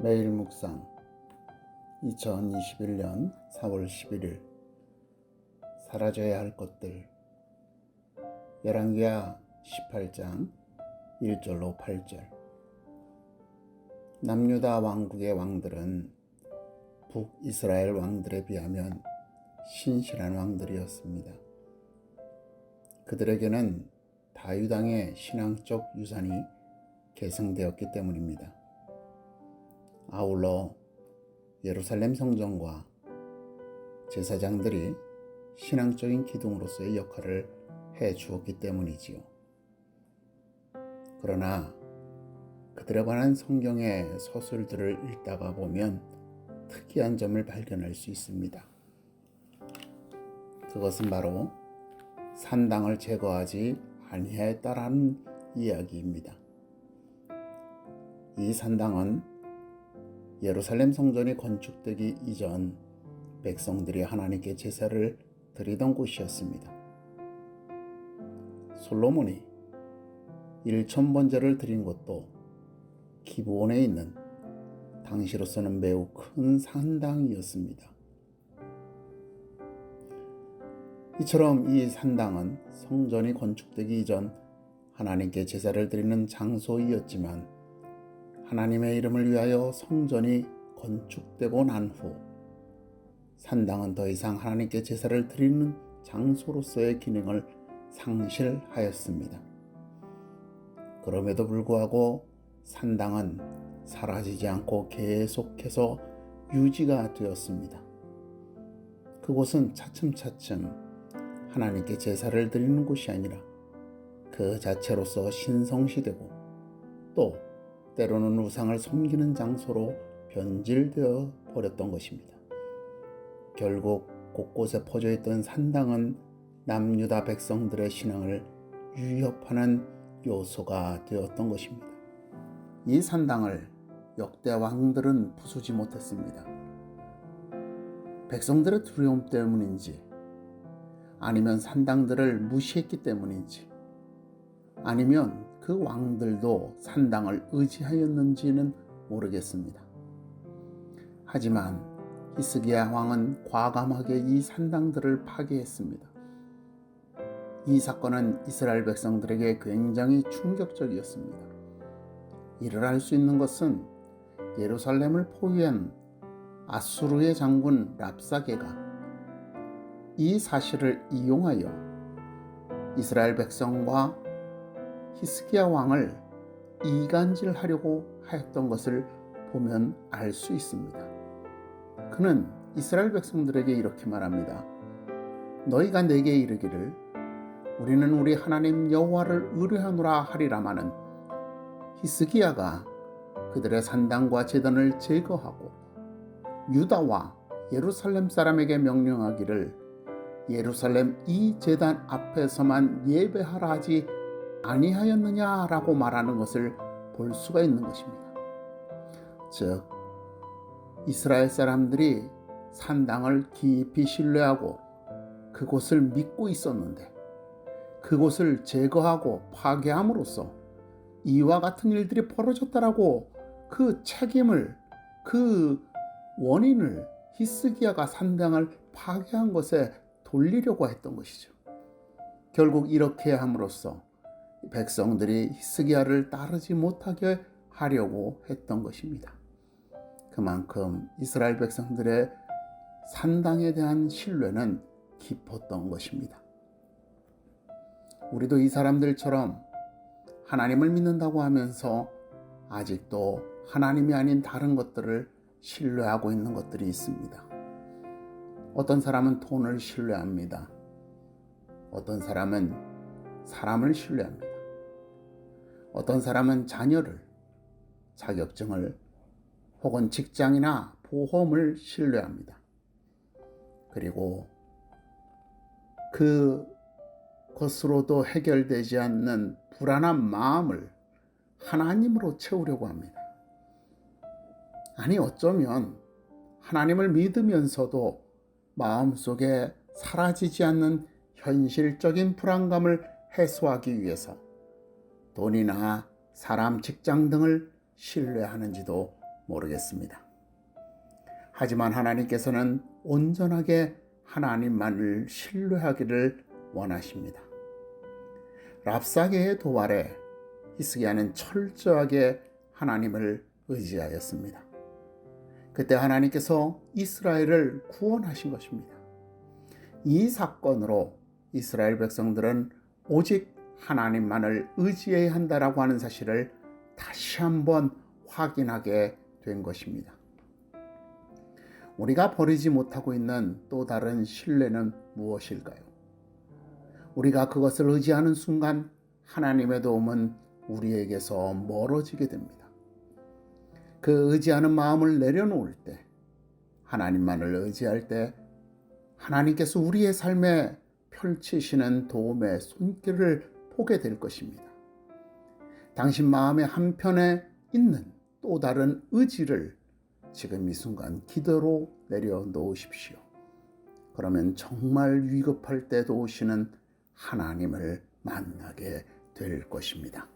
매일 묵상 2021년 4월 11일 사라져야 할 것들 열왕기하 18장 1절로 8절. 남유다 왕국의 왕들은 북이스라엘 왕들에 비하면 신실한 왕들이었습니다. 그들에게는 다윗 왕의 신앙적 유산이 계승되었기 때문입니다. 아울러 예루살렘 성전과 제사장들이 신앙적인 기둥으로서의 역할을 해 주었기 때문이지요. 그러나 그들에 관한 성경의 서술들을 읽다가 보면 특이한 점을 발견할 수 있습니다. 그것은 바로 산당을 제거하지 아니하였다라는 이야기입니다. 이 산당은 예루살렘 성전이 건축되기 이전 백성들이 하나님께 제사를 드리던 곳이었습니다. 솔로몬이 1000번제를 드린 곳도 기브온에 있는 당시로서는 매우 큰 산당이었습니다. 이처럼 이 산당은 성전이 건축되기 이전 하나님께 제사를 드리는 장소이었지만 하나님의 이름을 위하여 성전이 건축되고 난 후 산당은 더 이상 하나님께 제사를 드리는 장소로서의 기능을 상실하였습니다. 그럼에도 불구하고 산당은 사라지지 않고 계속해서 유지가 되었습니다. 그곳은 차츰차츰 하나님께 제사를 드리는 곳이 아니라 그 자체로서 신성시되고 또 때로는 우상을 섬기는 장소로 변질되어 버렸던 것입니다. 결국 곳곳에 퍼져있던 산당은 남유다 백성들의 신앙을 위협하는 요소가 되었던 것입니다. 이 산당을 역대 왕들은 부수지 못했습니다. 백성들의 두려움 때문인지 아니면 산당들을 무시했기 때문인지 아니면 그 왕들도 산당을 의지하였는지는 모르겠습니다. 하지만 히스기야 왕은 과감하게 이 산당들을 파괴했습니다. 이 사건은 이스라엘 백성들에게 굉장히 충격적이었습니다. 이를 알 수 있는 것은 예루살렘을 포위한 아수르의 장군 랍사게가 이 사실을 이용하여 이스라엘 백성과 히스기야 왕을 이간질하려고 하였던 것을 보면 알 수 있습니다. 그는 이스라엘 백성들에게 이렇게 말합니다. 너희가 내게 이르기를 우리는 우리 하나님 여호와를 의뢰하노라 하리라마는 히스기야가 그들의 산당과 제단을 제거하고 유다와 예루살렘 사람에게 명령하기를 예루살렘 이 제단 앞에서만 예배하라 하지 아니하였느냐라고 말하는 것을 볼 수가 있는 것입니다. 즉 이스라엘 사람들이 산당을 깊이 신뢰하고 그곳을 믿고 있었는데 그곳을 제거하고 파괴함으로써 이와 같은 일들이 벌어졌다라고 그 책임을 그 원인을 히스기야가 산당을 파괴한 것에 돌리려고 했던 것이죠. 결국 이렇게 함으로써 백성들이 히스기야를 따르지 못하게 하려고 했던 것입니다. 그만큼 이스라엘 백성들의 산당에 대한 신뢰는 깊었던 것입니다. 우리도 이 사람들처럼 하나님을 믿는다고 하면서 아직도 하나님이 아닌 다른 것들을 신뢰하고 있는 것들이 있습니다. 어떤 사람은 돈을 신뢰합니다. 어떤 사람은 사람을 신뢰합니다. 어떤 사람은 자녀를, 자격증을 혹은 직장이나 보험을 신뢰합니다. 그리고 그것으로도 해결되지 않는 불안한 마음을 하나님으로 채우려고 합니다. 아니 어쩌면 하나님을 믿으면서도 마음속에 사라지지 않는 현실적인 불안감을 해소하기 위해서 돈이나 사람, 직장 등을 신뢰하는지도 모르겠습니다. 하지만 하나님께서는 온전하게 하나님만을 신뢰하기를 원하십니다. 랍사게의 도발에 히스기야는 철저하게 하나님을 의지하였습니다. 그때 하나님께서 이스라엘을 구원하신 것입니다. 이 사건으로 이스라엘 백성들은 오직 하나님만을 의지해야 한다라고 하는 사실을 다시 한번 확인하게 된 것입니다. 우리가 버리지 못하고 있는 또 다른 신뢰는 무엇일까요? 우리가 그것을 의지하는 순간 하나님의 도움은 우리에게서 멀어지게 됩니다. 그 의지하는 마음을 내려놓을 때, 하나님만을 의지할 때 하나님께서 우리의 삶에 펼치시는 도움의 손길을 보게 될 것입니다. 당신 마음의 한편에 있는 또 다른 의지를 지금 이 순간 기도로 내려놓으십시오. 그러면 정말 위급할 때 도우시는 하나님을 만나게 될 것입니다.